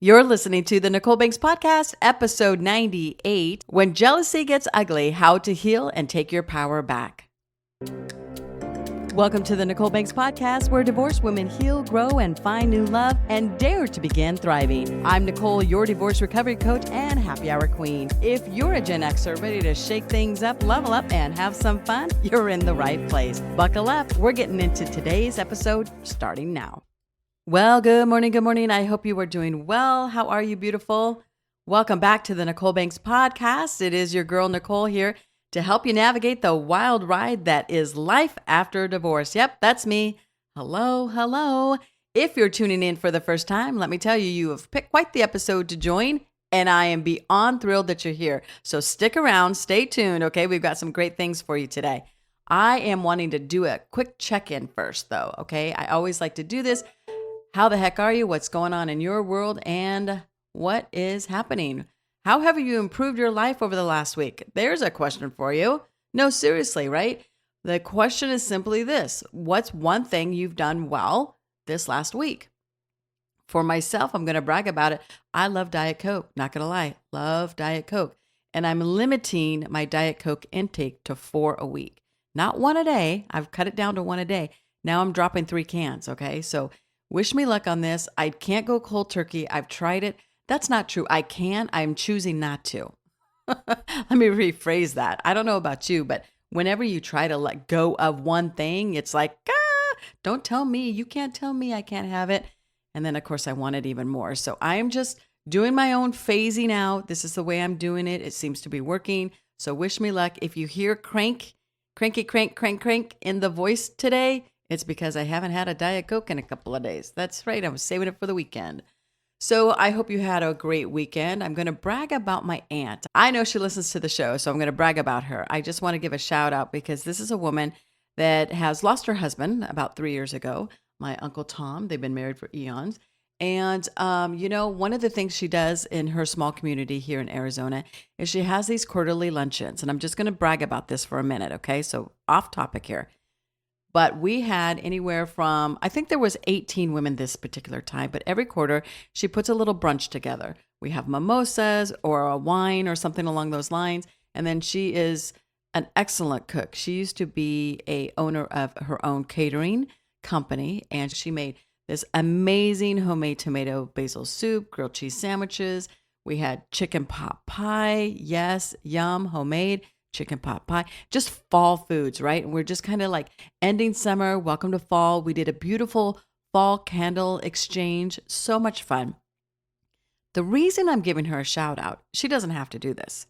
You're listening to the Nicole Banks Podcast, episode 98, When Jealousy Gets Ugly, How to Heal and Take Your Power Back. Welcome to the Nicole Banks Podcast, where divorced women heal, grow, and find new love and dare to begin thriving. I'm Nicole, your divorce recovery coach and happy hour queen. If you're a Gen Xer ready to shake things up, level up, and have some fun, you're in the right place. Buckle up. We're getting into today's episode starting now. Well, good morning. I hope you are doing well. How are you, beautiful? Welcome back to the Nicole Banks Podcast. It is your girl, Nicole, here to help you navigate the wild ride that is life after divorce. Yep, that's me. Hello. If you're tuning in for the first time, let me tell you, you have picked quite the episode to join, and I am beyond thrilled that you're here. So stick around, stay tuned, okay? We've got some great things for you today. I am wanting to do a quick check-in first, though, okay? I always like to do this. How the heck are you? What's going on in your world? And what is happening? How have you improved your life over the last week? There's a question for you. No, seriously, right? The question is simply this. What's one thing you've done well this last week? For myself, I'm going to brag about it. I love Diet Coke. Not going to lie. Love Diet Coke. And I'm limiting my Diet Coke intake to 4 a week. Not one a day. I've cut it down to 1 a day. Now I'm dropping 3 cans, okay? So wish me luck on this. I can't go cold turkey. I've tried it. That's not true. I can. I'm choosing not to. Let me rephrase that. I don't know about you, but whenever you try to let go of one thing, it's like, don't tell me. You can't tell me I can't have it. And then, of course, I want it even more. So I am just doing my own phasing out. This is the way I'm doing it. It seems to be working. So wish me luck. If you hear crank in the voice today, it's because I haven't had a Diet Coke in a couple of days. That's right. I was saving it for the weekend. So I hope you had a great weekend. I'm going to brag about my aunt. I know she listens to the show, so I'm going to brag about her. I just want to give a shout out because this is a woman that has lost her husband about 3 years ago. My Uncle Tom, they've been married for eons. And, one of the things she does in her small community here in Arizona is she has these quarterly luncheons. And I'm just going to brag about this for a minute, okay? So off topic here. But we had anywhere from, I think there was 18 women this particular time, but every quarter she puts a little brunch together. We have mimosas or a wine or something along those lines. And then she is an excellent cook. She used to be a owner of her own catering company, and she made this amazing homemade tomato basil soup, grilled cheese sandwiches. We had chicken pot pie. Yes, yum, homemade. Chicken pot pie, just fall foods, right? And we're just kind of like ending summer. Welcome to fall. We did a beautiful fall candle exchange. So much fun. The reason I'm giving her a shout out, she doesn't have to do this,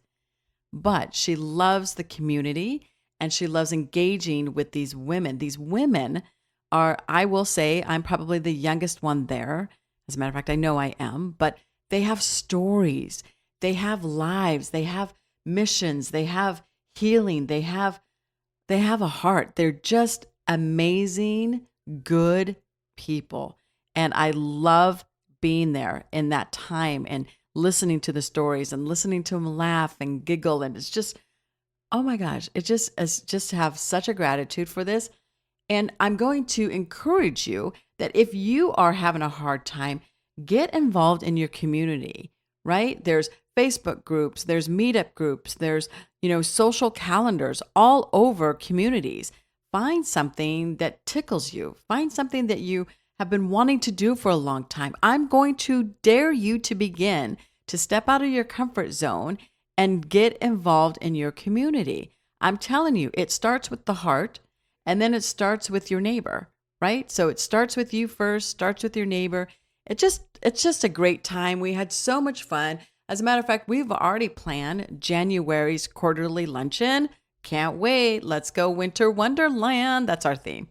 but she loves the community and she loves engaging with these women. These women are, I will say, I'm probably the youngest one there. As a matter of fact, I know I am, but they have stories. They have lives. They have missions. They have healing. They have a heart. They're just amazing, good people. And I love being there in that time and listening to the stories and listening to them laugh and giggle. And it's just, oh my gosh, it's just have such a gratitude for this. And I'm going to encourage you that if you are having a hard time, get involved in your community, right? There's Facebook groups, there's meetup groups, there's, social calendars all over communities. Find something that tickles you. Find something that you have been wanting to do for a long time. I'm going to dare you to begin to step out of your comfort zone and get involved in your community. I'm telling you, it starts with the heart and then it starts with your neighbor, right? So it starts with you first, starts with your neighbor. It's just a great time. We had so much fun. As a matter of fact, we've already planned January's quarterly luncheon. Can't wait. Let's go Winter Wonderland. That's our theme.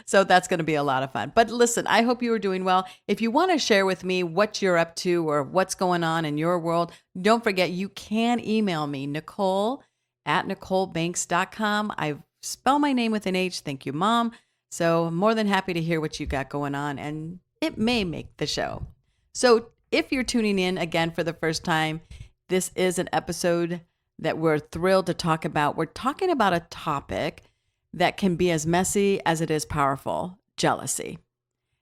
So that's going to be a lot of fun. But listen, I hope you are doing well. If you want to share with me what you're up to or what's going on in your world, don't forget you can email me, Nicole@NicoleBanks.com. I spell my name with an H. Thank you, Mom. So I'm more than happy to hear what you got going on, and it may make the show. So if you're tuning in again for the first time, this is an episode that we're thrilled to talk about. We're talking about a topic that can be as messy as it is powerful, jealousy.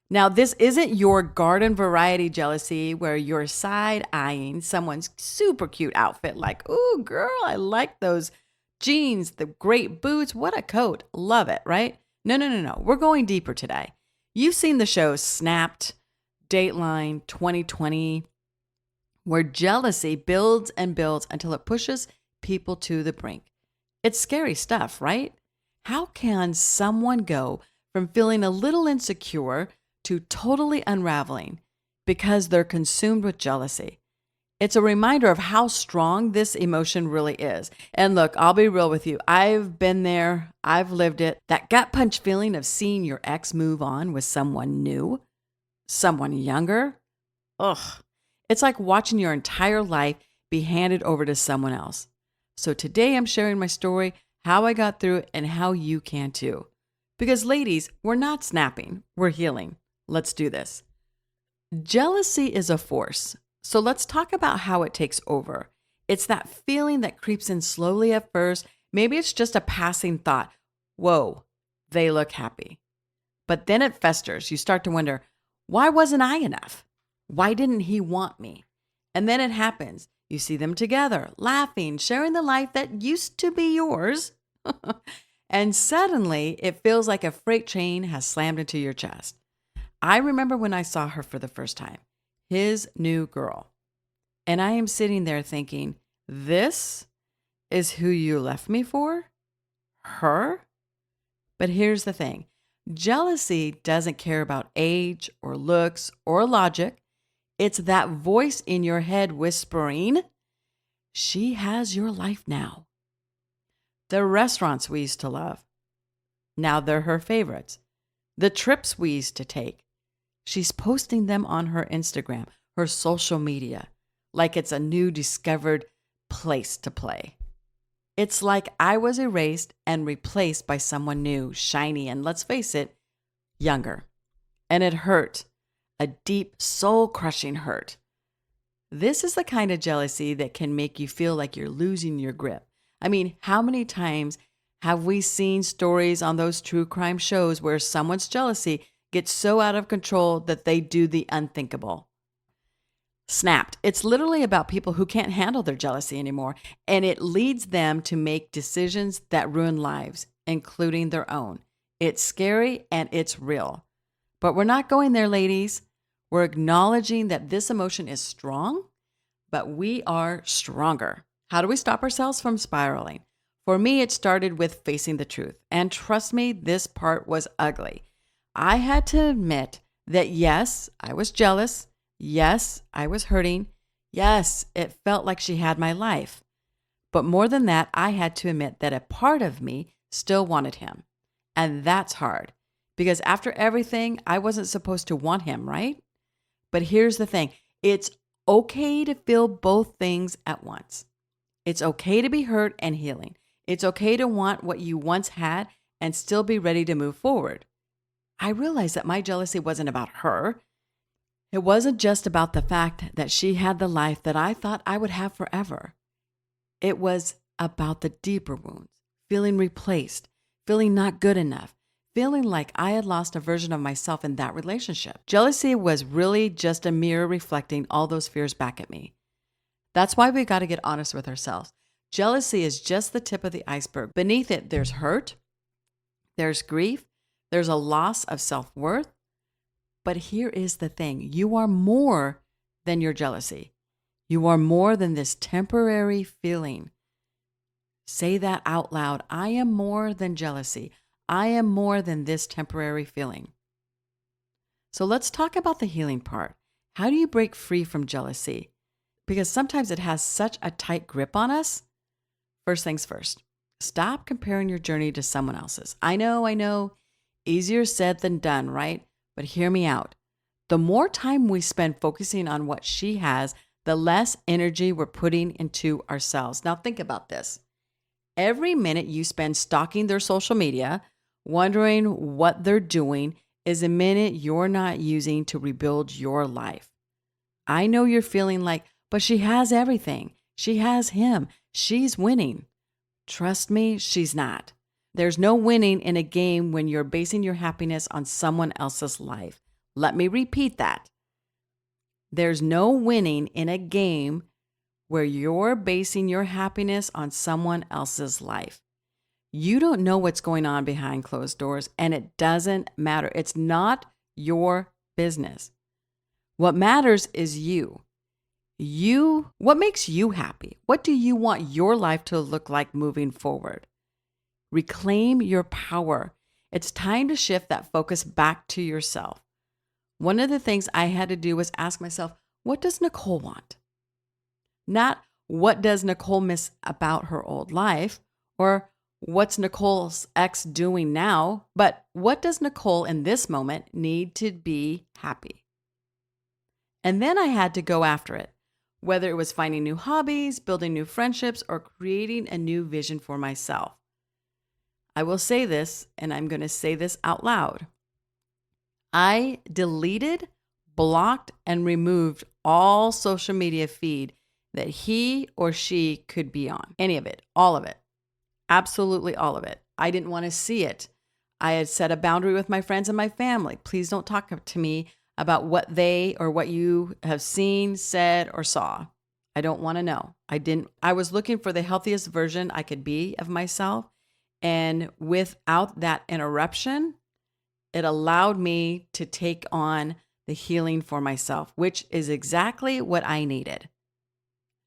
Now, this isn't your garden variety jealousy where you're side eyeing someone's super cute outfit, like, ooh, girl, I like those jeans, the great boots, what a coat, love it, right? No, no, no, no. We're going deeper today. You've seen the shows Snapped, Dateline, 2020, where jealousy builds and builds until it pushes people to the brink. It's scary stuff, right? How can someone go from feeling a little insecure to totally unraveling because they're consumed with jealousy? It's a reminder of how strong this emotion really is. And look, I'll be real with you. I've been there. I've lived it. That gut punch feeling of seeing your ex move on with someone new, someone younger. Ugh. It's like watching your entire life be handed over to someone else. So today I'm sharing my story, how I got through it, and how you can too. Because ladies, we're not snapping, we're healing. Let's do this. Jealousy is a force. So let's talk about how it takes over. It's that feeling that creeps in slowly at first. Maybe it's just a passing thought. Whoa, they look happy. But then it festers. You start to wonder, why wasn't I enough? Why didn't he want me? And then it happens. You see them together, laughing, sharing the life that used to be yours. And suddenly it feels like a freight train has slammed into your chest. I remember when I saw her for the first time, his new girl. And I am sitting there thinking, this is who you left me for? Her? But here's the thing. Jealousy doesn't care about age or looks or logic. It's that voice in your head whispering, she has your life now. The restaurants we used to love, now they're her favorites. The trips we used to take, she's posting them on her Instagram, her social media, like it's a new discovered place to play. It's like I was erased and replaced by someone new, shiny, and let's face it, younger. And it hurt. A deep, soul-crushing hurt. This is the kind of jealousy that can make you feel like you're losing your grip. I mean, how many times have we seen stories on those true crime shows where someone's jealousy gets so out of control that they do the unthinkable? Snapped. It's literally about people who can't handle their jealousy anymore, and it leads them to make decisions that ruin lives, including their own. It's scary and it's real. But we're not going there, ladies. We're acknowledging that this emotion is strong, but we are stronger. How do we stop ourselves from spiraling? For me, it started with facing the truth. And trust me, this part was ugly. I had to admit that yes, I was jealous. Yes, I was hurting. Yes, it felt like she had my life. But more than that, I had to admit that a part of me still wanted him. And that's hard. Because after everything, I wasn't supposed to want him, right? But here's the thing. It's okay to feel both things at once. It's okay to be hurt and healing. It's okay to want what you once had and still be ready to move forward. I realized that my jealousy wasn't about her. It wasn't just about the fact that she had the life that I thought I would have forever. It was about the deeper wounds, feeling replaced, feeling not good enough, feeling like I had lost a version of myself in that relationship. Jealousy was really just a mirror reflecting all those fears back at me. That's why we got to get honest with ourselves. Jealousy is just the tip of the iceberg. Beneath it, there's hurt, there's grief, there's a loss of self-worth. But here is the thing. You are more than your jealousy. You are more than this temporary feeling. Say that out loud. I am more than jealousy. I am more than this temporary feeling. So let's talk about the healing part. How do you break free from jealousy? Because sometimes it has such a tight grip on us. First things first, stop comparing your journey to someone else's. I know, easier said than done, right? But hear me out. The more time we spend focusing on what she has, the less energy we're putting into ourselves. Now think about this. Every minute you spend stalking their social media, wondering what they're doing, is a minute you're not using to rebuild your life. I know you're feeling like, but she has everything. She has him. She's winning. Trust me, she's not. There's no winning in a game when you're basing your happiness on someone else's life. Let me repeat that. There's no winning in a game where you're basing your happiness on someone else's life. You don't know what's going on behind closed doors, and it doesn't matter. It's not your business. What matters is you. What makes you happy? What do you want your life to look like moving forward? Reclaim your power. It's time to shift that focus back to yourself. One of the things I had to do was ask myself, what does Nicole want? Not what does Nicole miss about her old life, or what's Nicole's ex doing now, but what does Nicole in this moment need to be happy? And then I had to go after it, whether it was finding new hobbies, building new friendships, or creating a new vision for myself. I will say this, and I'm going to say this out loud. I deleted, blocked, and removed all social media feed that he or she could be on. Any of it, all of it. Absolutely all of it. I didn't want to see it. I had set a boundary with my friends and my family. Please don't talk to me about what they or what you have seen, said, or saw. I don't want to know. I was looking for the healthiest version I could be of myself. And without that interruption, it allowed me to take on the healing for myself, which is exactly what I needed.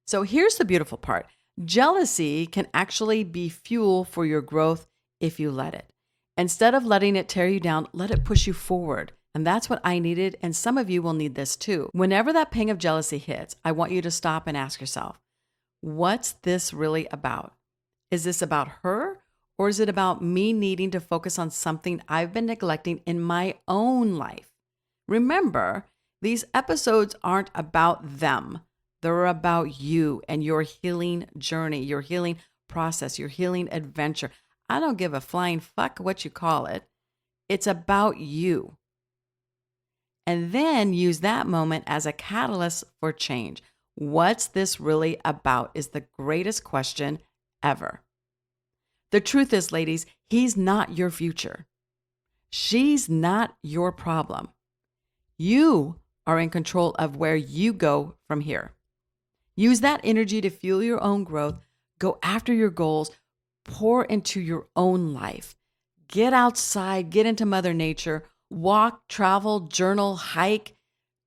So here's the beautiful part. Jealousy can actually be fuel for your growth if you let it. Instead of letting it tear you down, let it push you forward. And that's what I needed. And some of you will need this too. Whenever that pang of jealousy hits, I want you to stop and ask yourself, what's this really about? Is this about her? Or is it about me needing to focus on something I've been neglecting in my own life? Remember, these episodes aren't about them. They're about you and your healing journey, your healing process, your healing adventure. I don't give a flying fuck what you call it. It's about you. And then use that moment as a catalyst for change. What's this really about is the greatest question ever. The truth is, ladies, he's not your future. She's not your problem. You are in control of where you go from here. Use that energy to fuel your own growth, go after your goals, pour into your own life. Get outside, get into Mother Nature, walk, travel, journal, hike,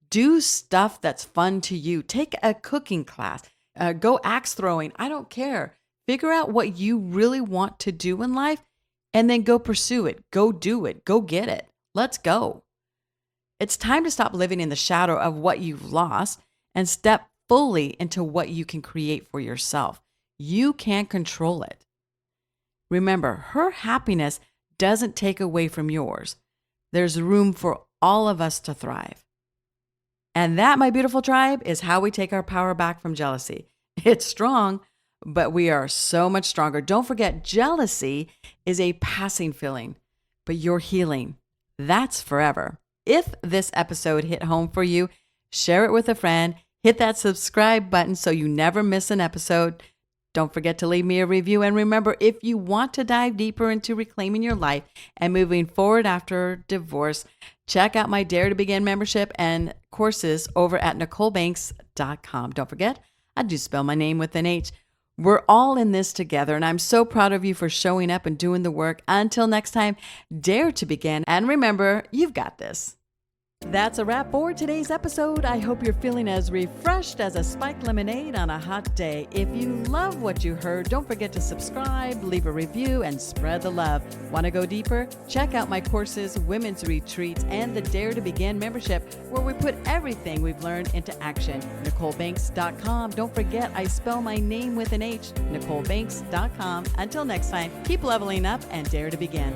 do stuff that's fun to you. Take a cooking class, go axe throwing. I don't care. Figure out what you really want to do in life and then go pursue it. Go do it. Go get it. Let's go. It's time to stop living in the shadow of what you've lost and step fully into what you can create for yourself. You can control it. Remember, her happiness doesn't take away from yours. There's room for all of us to thrive. And that, my beautiful tribe, is how we take our power back from jealousy. It's strong, but we are so much stronger. Don't forget, jealousy is a passing feeling, but your healing, that's forever. If this episode hit home for you, share it with a friend. Hit that subscribe button so you never miss an episode. Don't forget to leave me a review. And remember, if you want to dive deeper into reclaiming your life and moving forward after divorce, check out my Dare to Begin membership and courses over at NicoleBanks.com. Don't forget, I do spell my name with an H. We're all in this together, and I'm so proud of you for showing up and doing the work. Until next time, dare to begin. And remember, you've got this. That's a wrap for today's episode. I hope you're feeling as refreshed as a spiked lemonade on a hot day. If you love what you heard, don't forget to subscribe, leave a review, and spread the love. Want to go deeper? Check out my courses, women's retreats, and the Dare to Begin membership, where we put everything we've learned into action. NicoleBanks.com. Don't forget, I spell my name with an H. NicoleBanks.com. Until next time, keep leveling up and dare to begin.